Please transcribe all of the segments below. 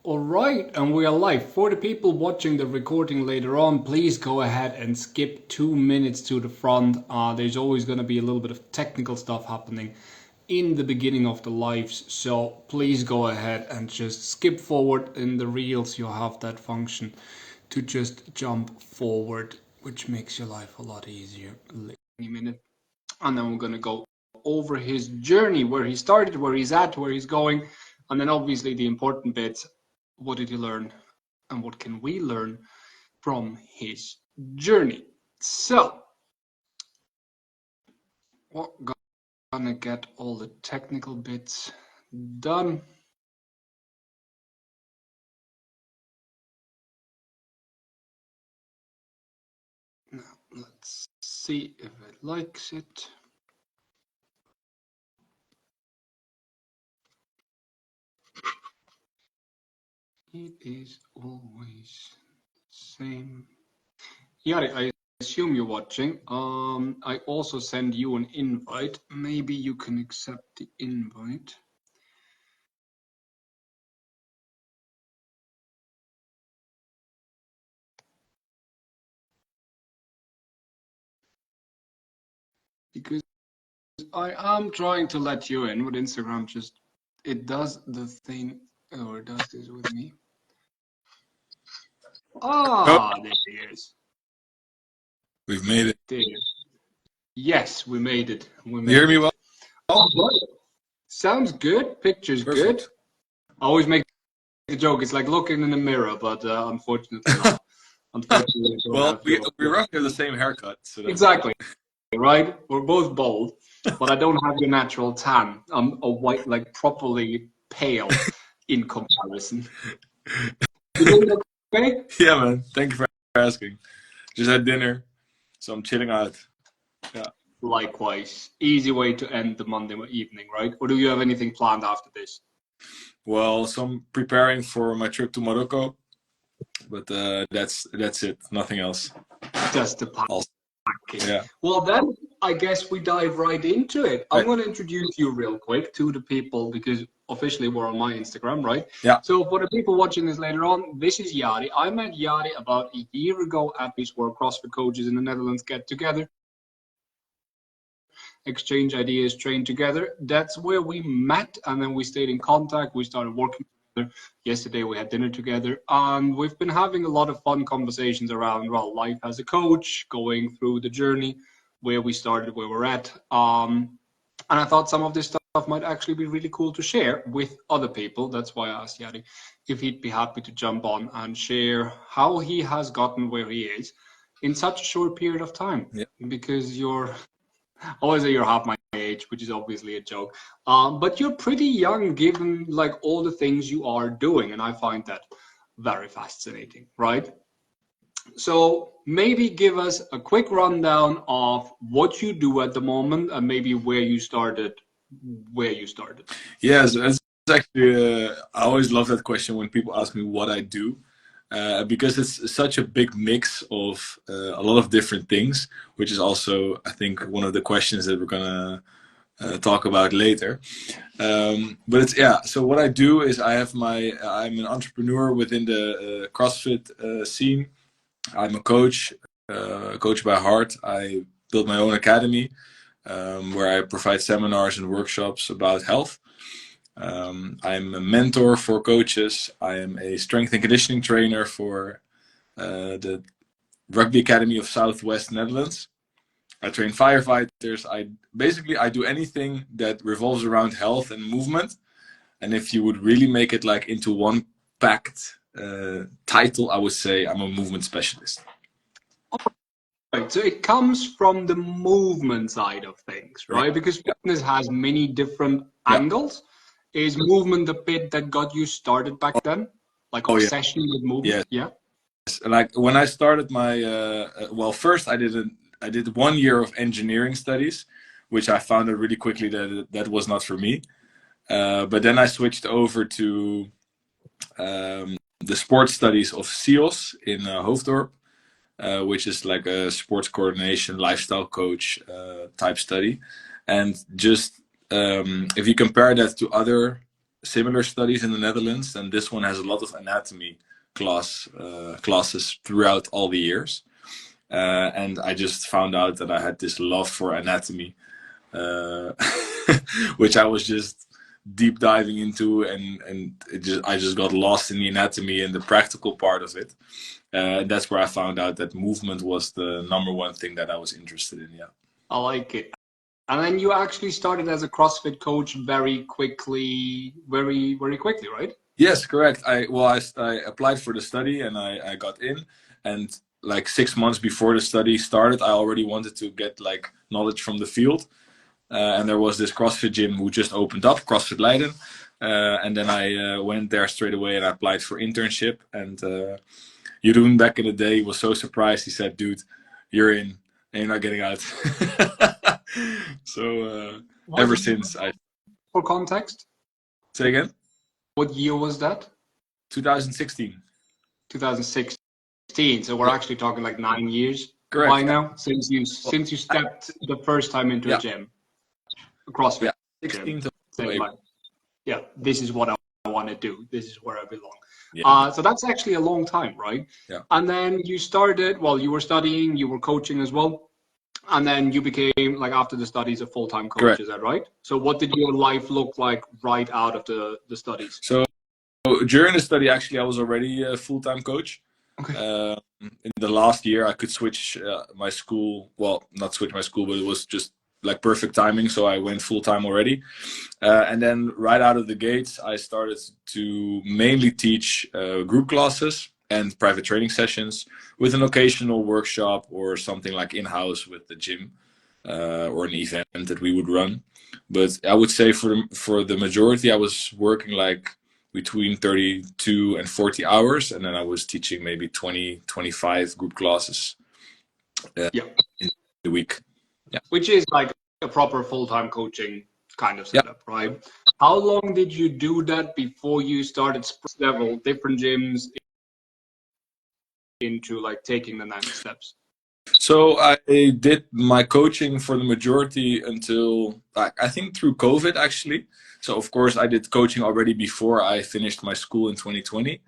All right, and we are live. For the people watching the recording later on, please go ahead and skip 2 minutes to the front. There's always going to be a little bit of technical stuff happening in the beginning of the lives, so please go ahead and just skip forward. In the reels, you'll have that function to just jump forward, which makes your life a lot easier. A minute, and then we're going to go over his journey, where he started, where he's at, where he's going, and then obviously the important bits. What did he learn, and what can we learn from his journey? So, we're gonna get all the technical bits done. Now, let's see if it likes it. It is always the same. Jari, I assume you're watching. I also send you an invite. Maybe you can accept the invite. Because I am trying to let you in, but Instagram just, it does the thing, or it does this with me. Oh, There he is. we've made it. There. Yes, we made it. We You made hear me it. well? Sounds good. Picture's Perfect. good. I always make the joke. It's like looking in the mirror, but unfortunately not. Unfortunately, I don't Well, have we your roughly have the same haircut, so that's exactly right. We're both bald, but I don't have your natural tan. I'm a white, like properly pale in comparison. You doing okay? yeah, man. Thank you for asking. Just had dinner, so I'm chilling out. Yeah. Likewise. Easy way to end the Monday evening, right? Or do you have anything planned after this? Well, so I'm preparing for my trip to Morocco, but that's it. Nothing else. Just the Also, packing. yeah. Well, then I guess we dive right into it. I'm Right. going to introduce you real quick to the people because officially we're on my Instagram, right? Yeah. So for the people watching this later on, this is Jari. I met Jari about a year ago at this where CrossFit coaches in the Netherlands get together, exchange ideas, train together. That's where we met, and then we stayed in contact. We started working together. Yesterday we had dinner together, and we've been having a lot of fun conversations around, well, life as a coach, going through the journey, where we started, where we're at. And I thought some of this stuff might actually be really cool to share with other people. That's why I asked Jari if he'd be happy to jump on and share how he has gotten where he is in such a short period of time. Yeah. Because you're I always say you're half my age, which is obviously a joke. But you're pretty young given like all the things you are doing, and I find that very fascinating, right? So maybe give us a quick rundown of what you do at the moment and maybe where you started. Yes, that's actually. I always love that question when people ask me what I do, because it's such a big mix of a lot of different things, which is also, I think, one of the questions that we're gonna talk about later. But it's yeah. So what I do is I'm an entrepreneur within the CrossFit scene. I'm a coach, coach by heart. I built my own academy where I provide seminars and workshops about health. I'm a mentor for coaches. I am a strength and conditioning trainer for the Rugby Academy of Southwest Netherlands. I train firefighters. I do anything that revolves around health and movement. And if you would really make it like into one packed title, I would say I'm a movement specialist. Right, so it comes from the movement side of things, Right. right? Because Yeah. fitness has many different Yeah. angles. Is movement the bit that got you started back then? Like Oh yeah. obsession with movement? Yeah. Yeah. Like when I started my well, first I did 1 year of engineering studies, which I found out really quickly that was not for me. But then I switched over to the sports studies of SEALS in Hoofddorp, which is like a sports coordination lifestyle coach type study. And just if you compare that to other similar studies in the Netherlands, and this one has a lot of anatomy classes throughout all the years. And I just found out that I had this love for anatomy, uh, which I was just deep diving into, and I just got lost in the anatomy and the practical part of it. And that's where I found out that movement was the number one thing that I was interested in. Yeah. I like it. And then you actually started as a CrossFit coach very quickly, very, very quickly, right? Yes, correct. I applied for the study and I got in, and like 6 months before the study started, I already wanted to get like knowledge from the field. And there was this CrossFit gym who just opened up, CrossFit Leiden. And then I went there straight away and I applied for internship. And Jeroen back in the day was so surprised. He said, "Dude, you're in and you're not getting out." So ever since I For context, say again, what year was that? 2016. 2016. So we're actually talking like 9 years Correct. by now since you stepped the first time into a gym, a CrossFit Yeah, gym. 16th of Saying April. like, yeah, this is what I want to do. This is where I belong. Yeah. So that's actually a long time, right? Yeah. And then you started, well, you were studying, you were coaching as well. And then you became, like after the studies, a full-time coach. Correct. Is that right? So what did your life look like right out of the studies? So during the study, actually, I was already a full-time coach. Okay. In the last year, I could switch my school. Well, not switch my school, but it was just like perfect timing. So I went full-time already. And then right out of the gates, I started to mainly teach group classes and private training sessions with an occasional workshop or something like in-house with the gym or an event that we would run. But I would say for the majority, I was working like between 32 and 40 hours. And then I was teaching maybe 20, 25 group classes in the week. Yeah. Which is like a proper full-time coaching kind of setup, right? How long did you do that before you started several different gyms into like taking the next steps? So I did my coaching for the majority until I think through COVID actually. So of course I did coaching already before I finished my school in 2020.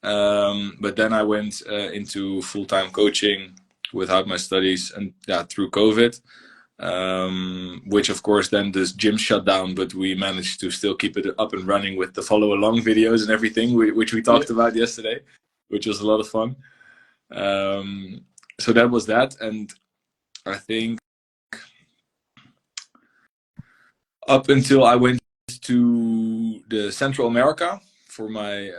But then I went into full-time coaching without my studies and through COVID. Which of course then this gym shut down, but we managed to still keep it up and running with the follow along videos and everything, which we talked about yesterday, which was a lot of fun. So that was that, and I think up until I went to the Central America for my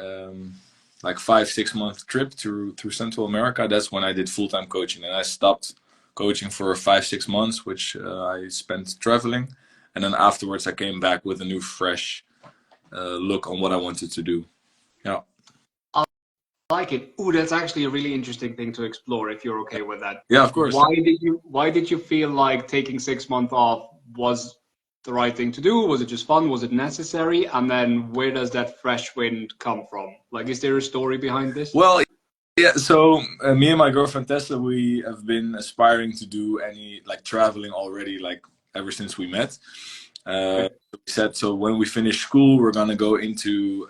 like 5-6 month trip through Central America, that's when I did full-time coaching, and I stopped coaching for 5-6 months, which I spent traveling, and then afterwards I came back with a new fresh look on what I wanted to do. Yeah. I like it. Ooh, that's actually a really interesting thing to explore if you're okay with that. Yeah, of course. Why did you feel like taking 6 months off was the right thing to do? Was it just fun? Was it necessary? And then where does that fresh wind come from? Like, is there a story behind this? Well, yeah, so me and my girlfriend Tessa, we have been aspiring to do any like traveling already, like ever since we met. We said, so when we finish school, we're gonna go into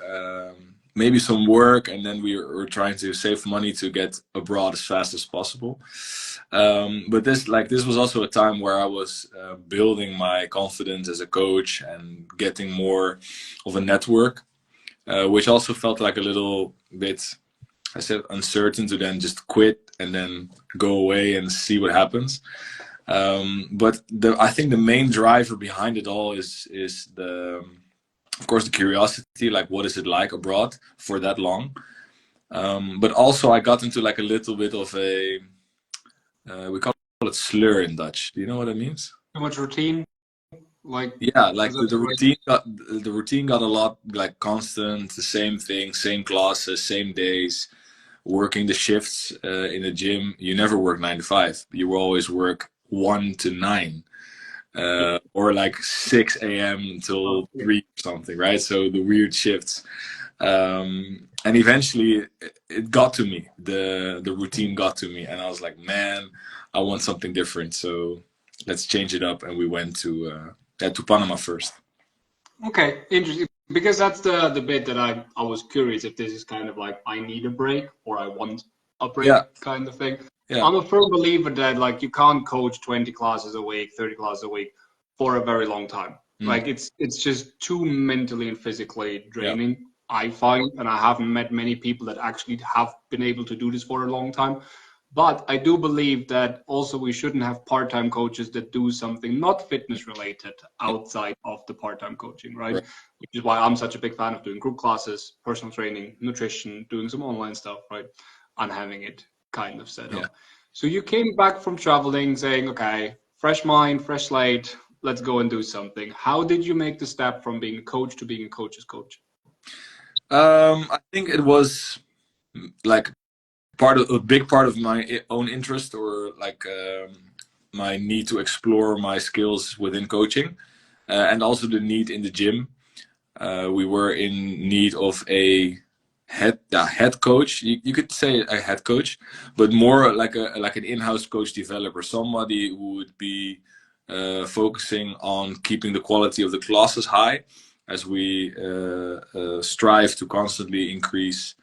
maybe some work, and then we're trying to save money to get abroad as fast as possible. But this was also a time where I was building my confidence as a coach and getting more of a network, which also felt like a little bit, I said, uncertain to then just quit and then go away and see what happens. But I think the main driver behind it all is of course, the curiosity, like what is it like abroad for that long? But also I got into like a little bit of a, we call it slur in Dutch. Do you know what it means? Too much routine? Like, yeah, like the routine got a lot like constant, the same thing, same classes, same days, working the shifts in the gym. You never work 9 to 5. You will always work 1 to 9. Or like 6 a.m. until 3 or something, right? So the weird shifts. And eventually it got to me. The routine got to me, and I was like, man, I want something different. So let's change it up. And we went to Panama first. Okay, interesting. Because that's the bit that I was curious if this is kind of like I need a break or I want a Yeah, break kind of thing. yeah, I'm a firm believer that like you can't coach 20 classes a week, 30 classes a week for a very long time. mm, Like it's just too mentally and physically yeah, draining, I find, and I haven't met many people that actually have been able to do this for a long time. But I do believe that also we shouldn't have part-time coaches that do something not fitness related yeah, outside of the part-time coaching, right? right, Which is why I'm such a big fan of doing group classes, personal training, nutrition, doing some online stuff, right? And having it kind of set yeah. up. So you came back from traveling saying, okay, fresh mind, fresh slate, let's go and do something. How did you make the step from being a coach to being a coach's coach? I think it was like part of a big part of my own interest, or like my need to explore my skills within coaching, and also the need in the gym. We were in need of a head coach. You could say a head coach, but more like an in-house coach developer, somebody who would be focusing on keeping the quality of the classes high, as we strive to constantly increase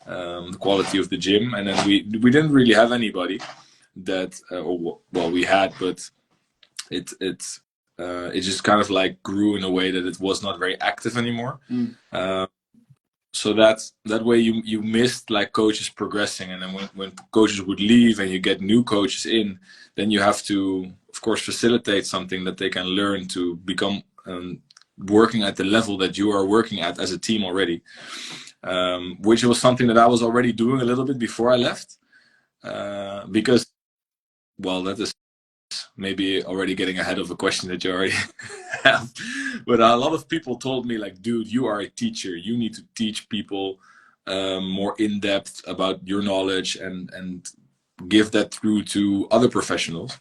the quality of the gym. And then we didn't really have anybody that, or well, we had, but it just kind of like grew in a way that it was not very active anymore. Uh, so that way you missed like coaches progressing, and then when coaches would leave and you get new coaches in, then you have to of course facilitate something that they can learn to become working at the level that you are working at as a team already, which was something that I was already doing a little bit before I left, because well, that is maybe already getting ahead of a question that you already have. But a lot of people told me like, dude, you are a teacher. You need to teach people more in depth about your knowledge, and give that through to other professionals.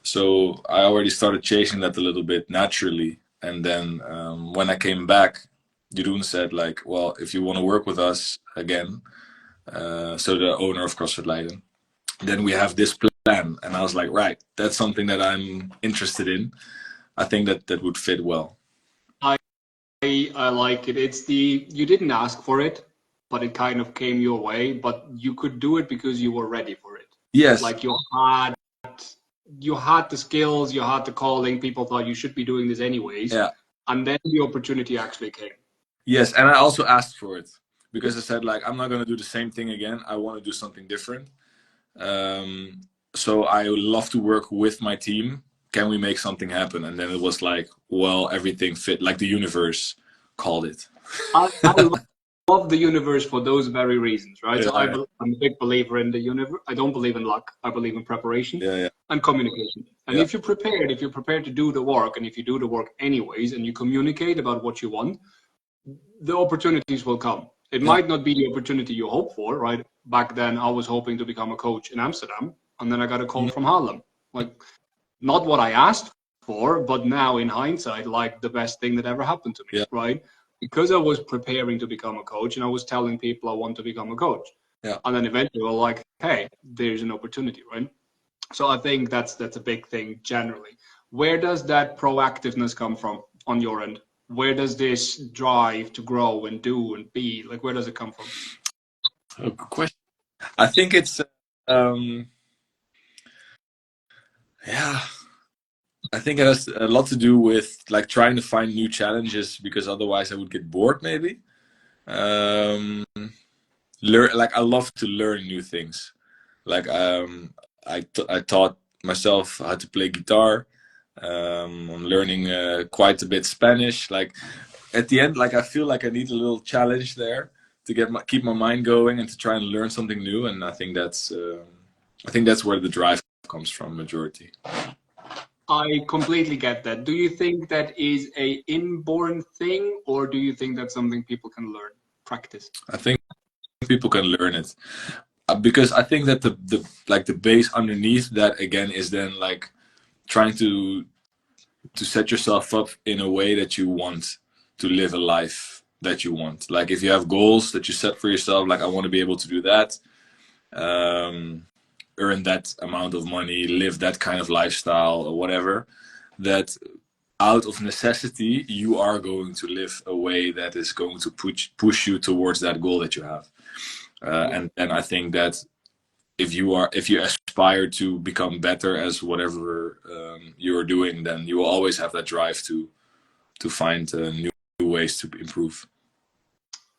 So I already started chasing that a little bit naturally. And then when I came back, Jeroen said like, well, if you want to work with us again, so the owner of CrossFit Leiden, then we have this plan. And I was like, right, that's something that I'm interested in. I think that would fit well. I I like it. It's the you didn't ask for it, but it kind of came your way, but you could do it because you were ready for it. Yes. Like you had the skills, you had the calling, people thought you should be doing this anyways, Yeah. and then the opportunity actually came. Yes. And I also asked for it because I said like, I'm not going to do the same thing again. I want to do something different. Um, so I would love to work with my team. Can we make something happen? And then it was like, well, everything fit, like the universe called it. I love the universe for those very reasons, right? So Yeah, I'm a big believer in the universe. I don't believe in luck. I believe in preparation yeah, yeah, and communication. And yeah. if you're prepared to do the work, and if you do the work anyways, and you communicate about what you want, the opportunities will come. It Yeah. might not be the opportunity you hope for, right? Back then, I was hoping to become a coach in Amsterdam, and then I got a call Mhm. from Harlem. Like, not what I asked for, but now in hindsight, like the best thing that ever happened to me, Yeah, right? Because I was preparing to become a coach and I was telling people I want to become a coach. yeah. And then eventually we're like, hey, there's an opportunity, right? So I think that's a big thing generally. Where does that proactiveness come from on your end? Where does this drive to grow and do and be, like, where does it come from? Oh, good question. I think it's, um, yeah, I think it has a lot to do with like trying to find new challenges, because otherwise I would get bored maybe. Um, like I love to learn new things. Like I taught myself how to play guitar. I'm learning quite a bit Spanish. Like at the end, like I feel like I need a little challenge there to keep my mind going and to try and learn something new. And I think that's where the drive comes from, majority. I completely get that. Do you think that is a inborn thing, or do you think that's something people can learn, practice? I think people can learn it, because I think that the like the base underneath that again is then like trying to set yourself up in a way that you want to live a life that you want. Like if you have goals that you set for yourself, like I want to be able to do that, um, earn that amount of money, live that kind of lifestyle or whatever. That out of necessity, you are going to live a way that is going to push you towards that goal that you have. And I think that if you aspire to become better as whatever you're doing, then you will always have that drive to find new ways to improve.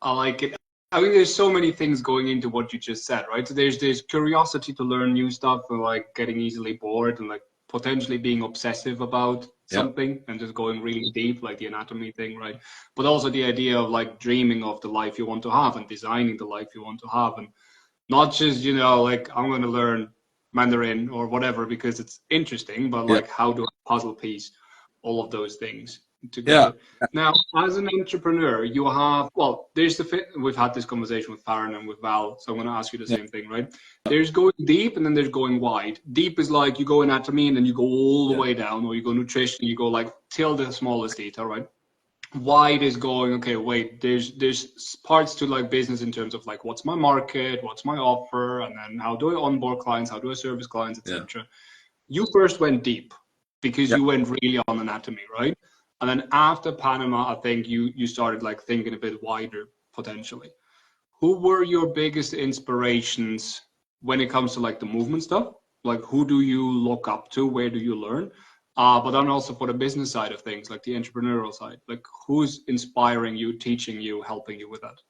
I like it. I mean, there's so many things going into what you just said, right? So there's curiosity to learn new stuff, and like getting easily bored, and like potentially being obsessive about Yeah, something and just going really deep, like the anatomy thing, right? But also the idea of like dreaming of the life you want to have and designing the life you want to have, and not just, like I'm going to learn Mandarin or whatever because it's interesting, but yeah, like how do I puzzle piece all of those things yeah, together? Now, as an entrepreneur, you have, well, there's the fit. We've had this conversation with Farron and with Val, so I'm going to ask you the yeah, same thing, right? There's going deep and then there's going wide. Deep is like you go anatomy and then you go all the yeah, way down, or you go nutrition, you go like till the smallest detail, right? Wide is going, okay, wait, there's parts to like business in terms of like what's my market, what's my offer, and then how do I onboard clients, how do I service clients, yeah, etc. You first went deep because yeah. you went really on anatomy, right? And then after Panama, I think you started like thinking a bit wider potentially. Who were your biggest inspirations when it comes to like the movement stuff? Like who do you look up to? Where do you learn? But then also for the business side of things, like the entrepreneurial side, like who's inspiring you, teaching you, helping you with that?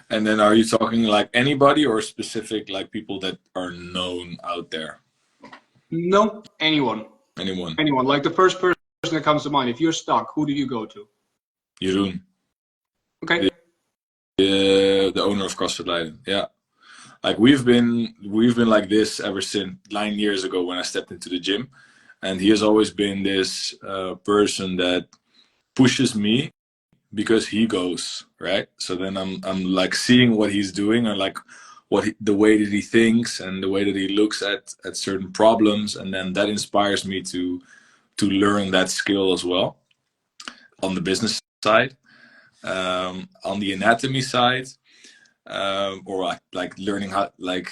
And then are you talking like anybody or specific like people that are known out there? No, anyone, Anyone? anyone. Like the first person that comes to mind. If you're stuck, who do you go to? Jeroen, Okay. the owner of CrossFit Leiden. Yeah. Like we've been like this ever since 9 years ago when I stepped into the gym, and he has always been this person that pushes me because he goes right. So then I'm like seeing what he's doing and like the way that he thinks and the way that he looks at certain problems, and then that inspires me to learn that skill as well on the business side. On the anatomy side, or like learning how like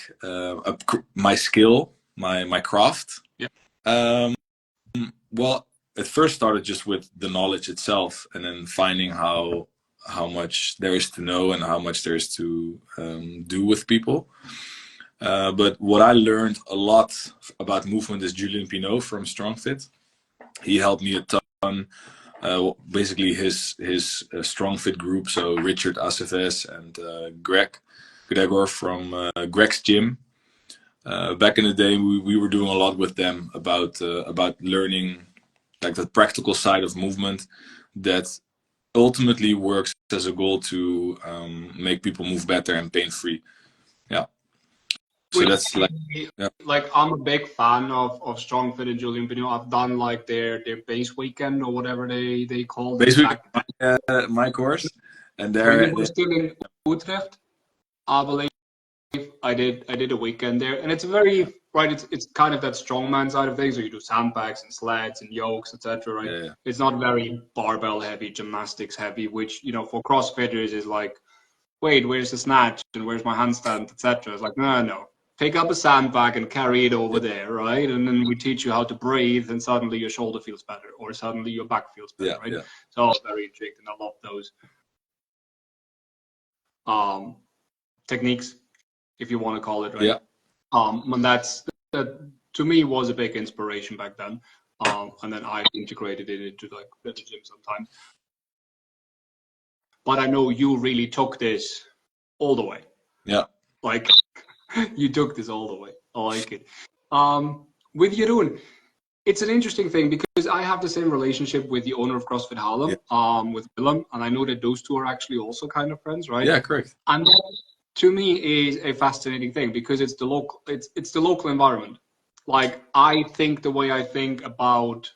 my skill, my craft. Yeah. Um, well, it first started just with the knowledge itself, and then finding how much there is to know and how much there is to do with people. But what I learned a lot about movement is Julian Pinot from StrongFit. He helped me a ton. Basically, his strong fit group. So Richard Aceves and Greg Gregor from Greg's gym. Back in the day, we were doing a lot with them about learning like the practical side of movement that ultimately works as a goal to make people move better and pain free. Yeah. So Which that's like, yeah. like I'm a big fan of Strong Fit and Julian Pinot. I've done like their base weekend or whatever they called it Basically, back my course, and when you there, were still in Utrecht. I believe I did a weekend there, and it's very right. It's kind of that strongman side of things, where you do sandbags and sleds and yokes, etc. Right? yeah, It's not very barbell heavy, gymnastics heavy, which for CrossFitters is like, wait, where's the snatch and where's my handstand, etc. It's like, no, no, pick up a sandbag and carry it over yeah, there, right? And then we teach you how to breathe, and suddenly your shoulder feels better, or suddenly your back feels better, yeah, right? yeah, So very intrigued, and I love those um, techniques, if you want to call it, right? yeah. And that to me was a big inspiration back then. And then I integrated it into like the gym sometimes. But I know you really took this all the way. Yeah. Like you took this all the way. I like it. With Jeroen, it's an interesting thing because I have the same relationship with the owner of CrossFit Yeah. Harlem, with Willem, and I know that those two are actually also kind of friends, right? Yeah, correct. And that, to me, is a fascinating thing because it's the local environment. Like I think the way I think about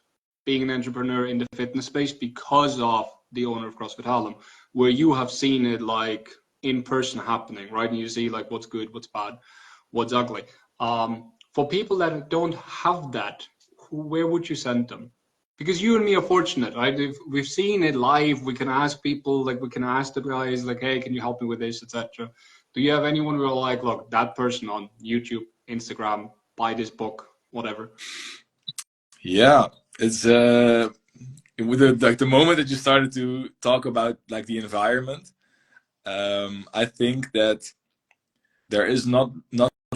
being an entrepreneur in the fitness space because of the owner of CrossFit Harlem, where you have seen it like in person happening, right? And you see like what's good, what's bad, what's ugly. For people that don't have that, where would you send them? Because you and me are fortunate, right? We've seen it live. We can ask people, like we can ask the guys, like, hey, can you help me with this, etc. Do you have anyone who are like, look, that person on YouTube, Instagram, buy this book, whatever? Yeah, it's with the moment that you started to talk about like the environment, I think that there is not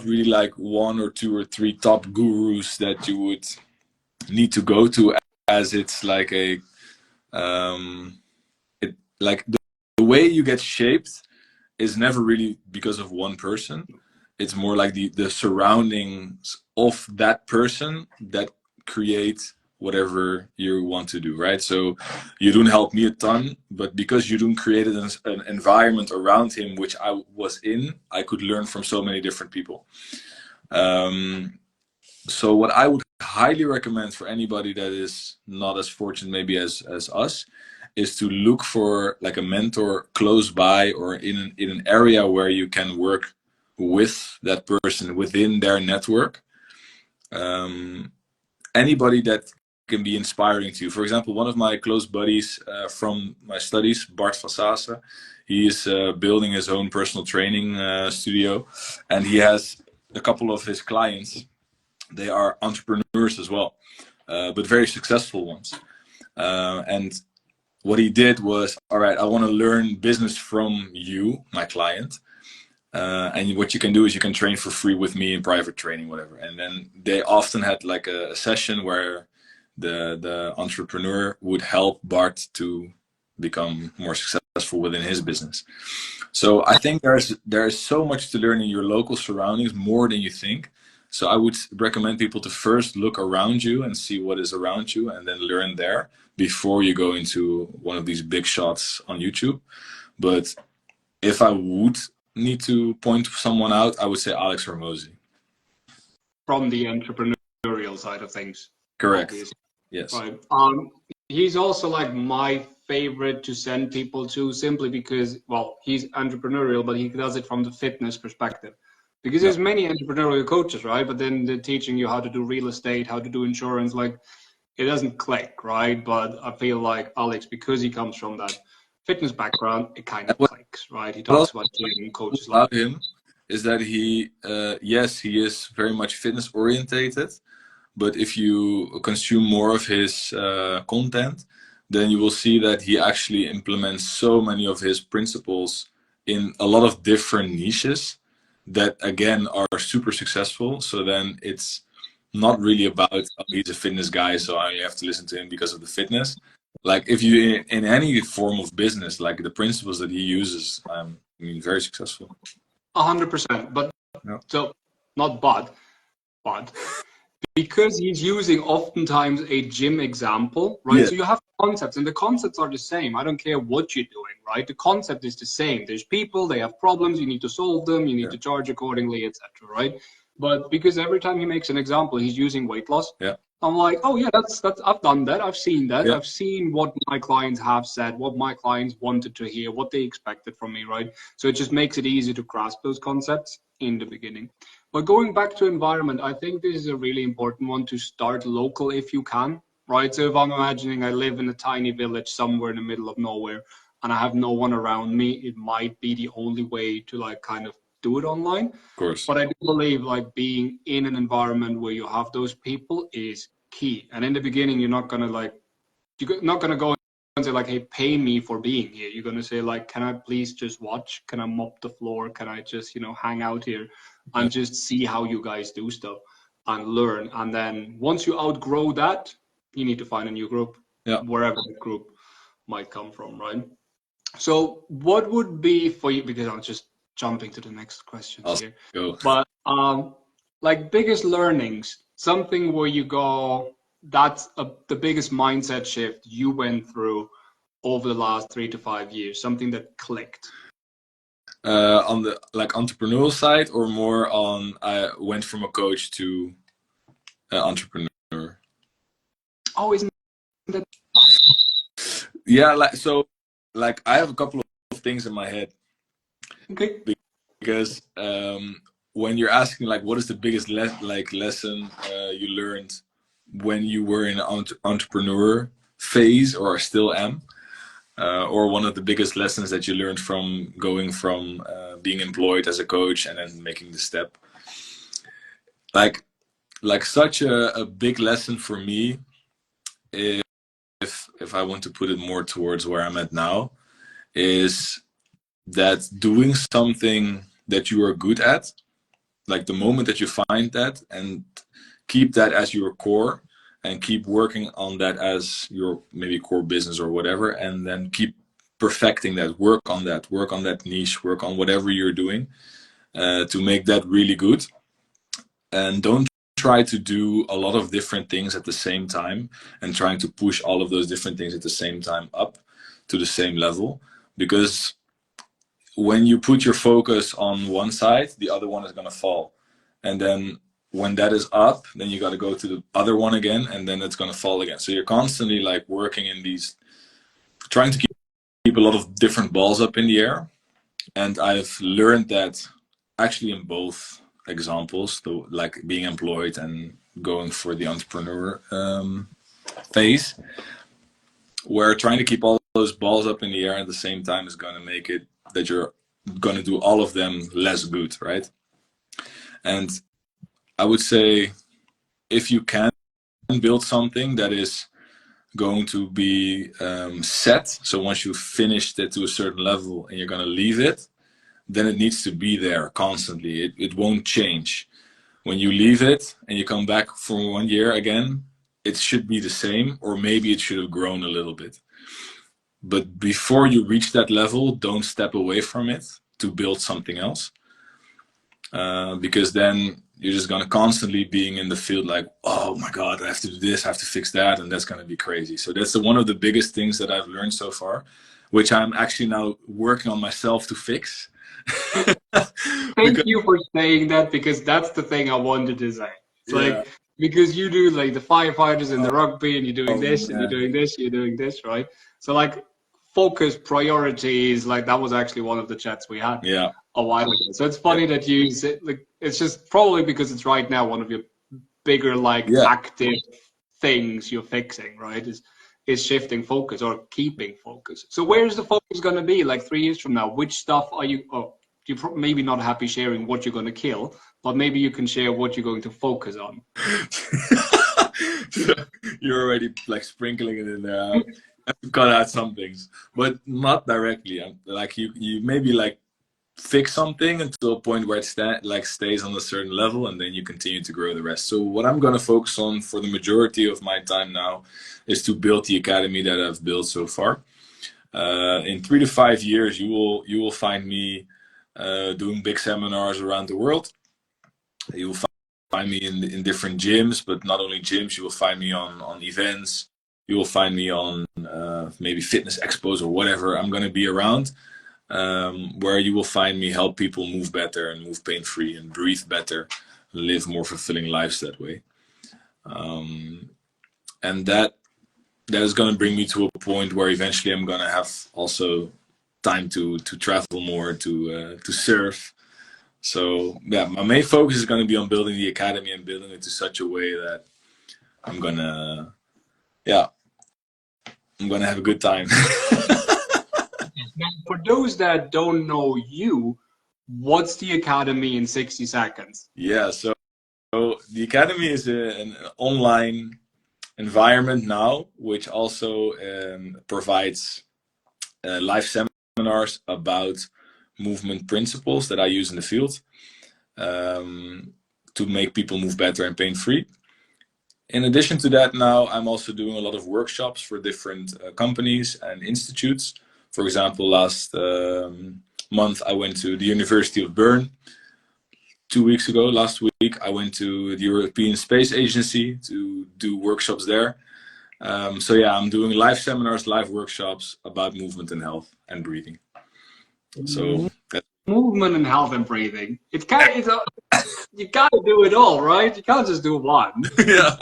really like one or two or three top gurus that you would need to go to, as it's like a like the way you get shaped is never really because of one person. It's more like the surroundings of that person that create whatever you want to do, right? So you don't help me a ton, but because you don't created an environment around him which I was in, I could learn from so many different people. So what I would highly recommend for anybody that is not as fortunate maybe as us is to look for like a mentor close by or in an area where you can work with that person within their network. Anybody that can be inspiring to you. For example, one of my close buddies from my studies, Bart van Sase, he is building his own personal training studio, and he has a couple of his clients. They are entrepreneurs as well, but very successful ones. And what he did was, all right, I want to learn business from you, my client. And what you can do is you can train for free with me in private training, whatever. And then they often had like a session where the entrepreneur would help Bart to become more successful within his business. So I think there's so much to learn in your local surroundings, more than you think. So I would recommend people to first look around you and see what is around you, and then learn there before you go into one of these big shots on YouTube. But if I would need to point someone out, I would say Alex Hormozy. From the entrepreneurial side of things. Correct. Obviously. Yes. Right. He's also like my favorite to send people to, simply because, well, he's entrepreneurial, but he does it from the fitness perspective. Because there's many entrepreneurial coaches, right? But then they're teaching you how to do real estate, how to do insurance. Like, it doesn't click, right? But I feel like Alex, because he comes from that fitness background, it kind of clicks, right? He talks about gym coaches like about him is that he, yes, he is very much fitness orientated, but if you consume more of his content, then you will see that he actually implements so many of his principles in a lot of different niches that again are super successful. So then it's not really about, oh, he's a fitness guy, so I only have to listen to him because of the fitness. Like if you in any form of business, like the principles that he uses, I mean, very successful. 100%. But Yeah. so not but because he's using oftentimes a gym example, right? Yeah. So you have concepts, and the concepts are the same. I don't care what you're doing, right? The concept is the same. There's people, they have problems, you need to solve them, you need to charge accordingly, etc., right? But because every time he makes an example, he's using weight loss. Yeah. I'm like, oh yeah, that's I've done that. I've seen that. Yeah. I've seen what my clients have said, what my clients wanted to hear, what they expected from me, right? So it just makes it easy to grasp those concepts in the beginning. But going back to environment, I think this is a really important one, to start local if you can, right? So if I'm imagining I live in a tiny village somewhere in the middle of nowhere and I have no one around me, it might be the only way to like kind of do it online. Of course. But I do believe like being in an environment where you have those people is key. And in the beginning, you're not gonna like, you're not gonna go and say like, hey, pay me for being here. You're gonna say like, can I please just watch? Can I mop the floor? Can I just, hang out here and just see how you guys do stuff and learn? And then once you outgrow that, you need to find a new group, wherever the group might come from, right? So what would be for you, because I'm just jumping to the next questions here, but like biggest learnings, something where you go, that's the biggest mindset shift you went through over the last 3 to 5 years, something that clicked. On the like entrepreneurial side, or more on I went from a coach to entrepreneur? Oh, isn't that? Yeah, like I have a couple of things in my head. Okay. Because when you're asking like what is the biggest lesson you learned when you were in an entrepreneur phase, or still am, or one of the biggest lessons that you learned from going from being employed as a coach and then making the step, like such a big lesson for me if I want to put it more towards where I'm at now, is that doing something that you are good at, like the moment that you find that and keep that as your core and keep working on that as your maybe core business or whatever, and then keep perfecting that, work on that niche, work on whatever you're doing to make that really good. And don't try to do a lot of different things at the same time and trying to push all of those different things at the same time up to the same level, because when you put your focus on one side, the other one is going to fall. And then when that is up, then you got to go to the other one again, and then it's going to fall again. So you're constantly like working in these, trying to keep a lot of different balls up in the air. And I've learned that actually in both examples, like being employed and going for the entrepreneur phase, where trying to keep all those balls up in the air at the same time is going to make it that you're going to do all of them less good, right? And I would say if you can build something that is going to be set, so once you've finished it to a certain level and you're going to leave it, then it needs to be there constantly. It won't change. When you leave it and you come back for 1 year again, it should be the same, or maybe it should have grown a little bit. But before you reach that level, don't step away from it to build something else. Because then you're just going to constantly being in the field like, oh my God, I have to do this, I have to fix that. And that's going to be crazy. So that's one of the biggest things that I've learned so far, which I'm actually now working on myself to fix. Thank you for saying that, because that's the thing I wanted to say. It's like, because you do like the firefighters and the rugby, and you're doing this and you're doing this, you're doing this, right? So like focus, priorities, like that was actually one of the chats we had a while ago. So it's funny that you use it. Like it's just probably because it's right now one of your bigger like active things you're fixing, right? Is shifting focus or keeping focus. So where's the focus going to be like 3 years from now? Which stuff are you? Oh, you're maybe not happy sharing what you're going to kill, but maybe you can share what you're going to focus on. You're already like sprinkling it in there. I have to cut out some things, but not directly. Like you maybe like fix something until a point where it stays on a certain level, and then you continue to grow the rest. So what I'm going to focus on for the majority of my time now is to build the academy that I've built so far. In 3 to 5 years, you will find me doing big seminars around the world. You will find me in different gyms, but not only gyms. You will find me on events. You will find me on maybe fitness expos or whatever. I'm going to be around. Where you will find me help people move better and move pain-free and breathe better, live more fulfilling lives that way. And that is going to bring me to a point where eventually I'm going to have also time to travel more, to surf. So yeah, my main focus is going to be on building the academy and building it to such a way that I'm going to have a good time. Now, for those that don't know you, what's the academy in 60 seconds? Yeah, so the academy is an online environment now, which also provides live seminars about movement principles that I use in the field to make people move better and pain-free. In addition to that, now I'm also doing a lot of workshops for different companies and institutes. For example, last month I went to the University of Bern. 2 weeks ago, last week, I went to the European Space Agency to do workshops there. So yeah, I'm doing live seminars, live workshops about movement and health and breathing. So movement and health and breathing. You gotta do it all, right? You can't just do one. Yeah.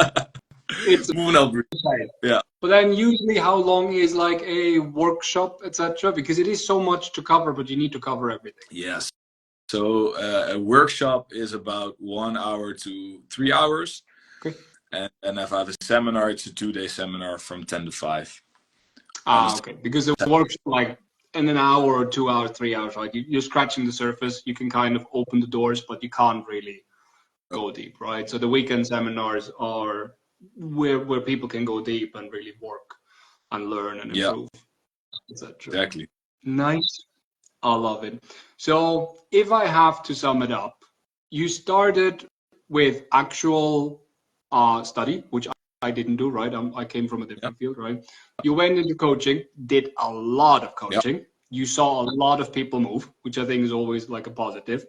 It's movement, health, breathing. Yeah. But then usually how long is like a workshop, etc.? Because it is so much to cover, but you need to cover everything. Yes. So a workshop is about 1 hour to 3 hours. Okay. And if I have a seminar, it's a 2-day seminar from 10 to 5. Okay. Because the workshop, like in an hour or 2 hours, 3 hours, right? You're scratching the surface. You can kind of open the doors, but you can't really go deep, right? So the weekend seminars are where people can go deep and really work. and learn and Yeah, improve, etc. exactly. Nice. I love it. So if I have to sum it up, you started with actual study, which I didn't do, right? I came from a Yeah, different field, right? You went into coaching, did a lot of yeah, coaching. You saw a lot of people move, which I think is always like a positive.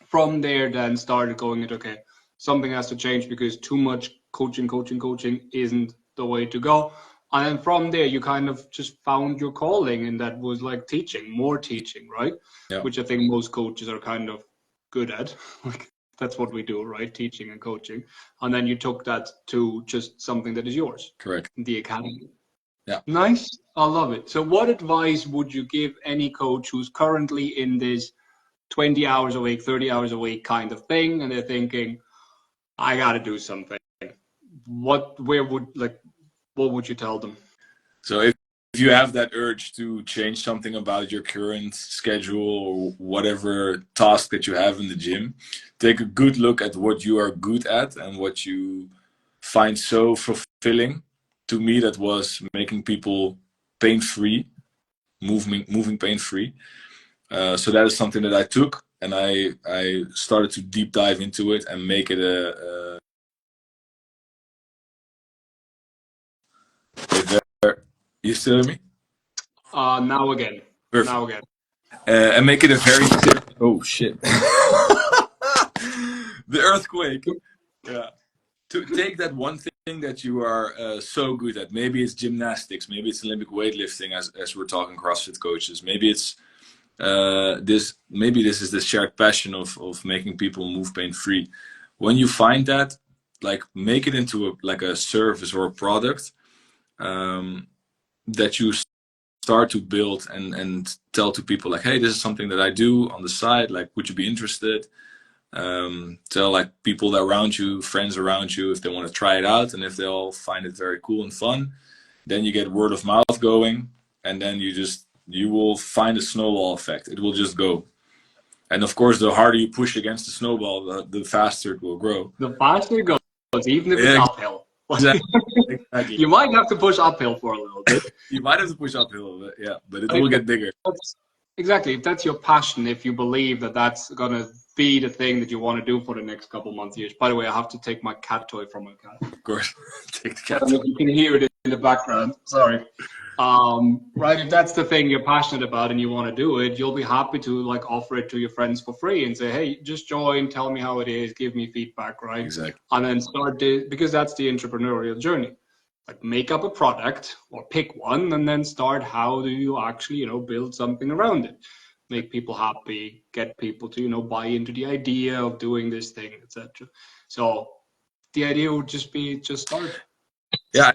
From there, then started going into, okay, something has to change because too much coaching isn't the way to go. And then from there, you kind of just found your calling, and that was like teaching, more teaching, right? yeah. Which I think most coaches are kind of good at. Like that's what we do, right? Teaching and coaching. And then you took that to just something that is yours, Correct. the academy. Yeah. Nice. I love it. So, what advice would you give any coach who's currently in this 20 hours a week, 30 hours a week kind of thing, and they're thinking, I got to do something? What would you tell them? So if you have that urge to change something about your current schedule or whatever task that you have in the gym, take a good look at what you are good at and what you find so fulfilling. To me, that was making people pain-free, moving pain-free. So that is something that I took, and I started to deep dive into it and make it you still hear me? Now again. Perfect. Now again. And make it a very oh shit. The earthquake. Yeah. To take that one thing that you are so good at. Maybe it's gymnastics. Maybe it's Olympic weightlifting, as we're talking CrossFit coaches. Maybe it's this. Maybe this is the shared passion of making people move pain free. When you find that, like make it into like a service or a product that you start to build and tell to people like, hey, this is something that I do on the side. Like, would you be interested? Tell like people around you, friends around you, if they want to try it out, and if they all find it very cool and fun, then you get word of mouth going, and then you will find a snowball effect. It will just go. And of course, the harder you push against the snowball, the faster it will grow. The faster it goes, even if it's Yeah, uphill. exactly. Exactly. You might have to push uphill for a little bit. You might have to push uphill a little bit, yeah, but it will get bigger. Exactly. If that's your passion, if you believe that that's going to be the thing that you want to do for the next couple months, years. By the way, I have to take my cat toy from my cat. Of course, take the I cat. don't know if you can hear it in the background. Sorry. Right. If that's the thing you're passionate about and you want to do it, you'll be happy to like offer it to your friends for free and say, hey, just join, tell me how it is, give me feedback, right? Exactly. And then because that's the entrepreneurial journey. Like make up a product or pick one and then start how do you actually, build something around it. Make people happy, get people to, buy into the idea of doing this thing, etc. So the idea would just be just start. Yeah,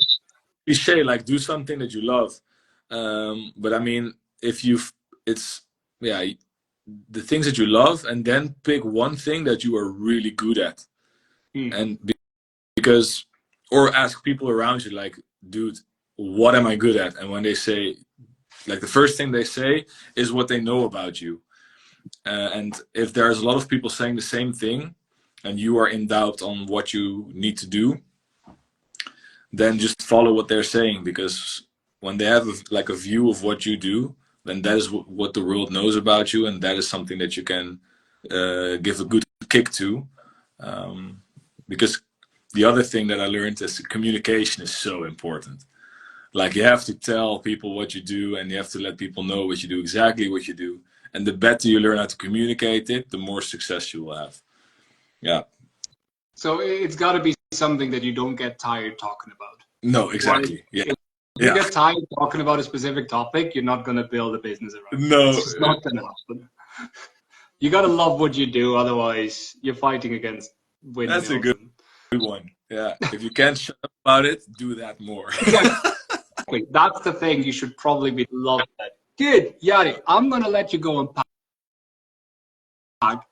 cliche like do something that you love, but I mean, if it's yeah, the things that you love, and then pick one thing that you are really good at, and because or ask people around you like, dude, what am I good at? And when they say, like, the first thing they say is what they know about you, and if there's a lot of people saying the same thing and you are in doubt on what you need to do, then just follow what they're saying, because when they have like a view of what you do, then that is what the world knows about you, and that is something that you can give a good kick to, because the other thing that I learned is communication is so important. Like, you have to tell people what you do, and you have to let people know what you do, exactly what you do, and the better you learn how to communicate it, the more success you will have. Yeah. So it's got to be something that you don't get tired talking about. No, exactly. Right? Yeah. If you get tired talking about a specific topic, you're not going to build a business around it. No. It's not going to happen. You got to love what you do, otherwise you're fighting against windmills. That's a good one. Yeah. If you can't shut up about it, do that more. Exactly. That's the thing. You should probably be loved that. Good. Jari, I'm going to let you go and pack.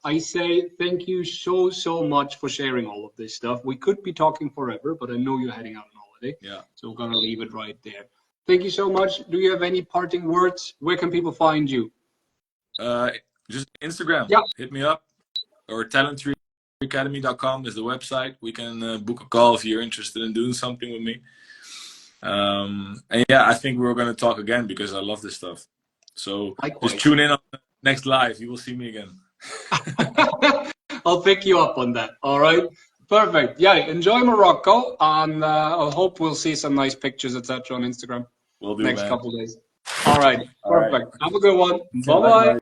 I say thank you so much for sharing all of this stuff. We could be talking forever, but I know you're heading out on holiday. Yeah. So we're going to leave it right there. Thank you so much. Do you have any parting words? Where can people find you? Just Instagram. Yeah. Hit me up. Or talentreeacademy.com is the website. We can book a call if you're interested in doing something with me. And yeah, I think we're going to talk again because I love this stuff. So Likewise. just tune in on the next live. You will see me again. I'll pick you up on that. All right. Perfect. Yeah. Enjoy Morocco, and I hope we'll see some nice pictures, etc., on Instagram Will do, next man. couple of days. All right. All right. Perfect. Have a good one. Likewise. Bye bye.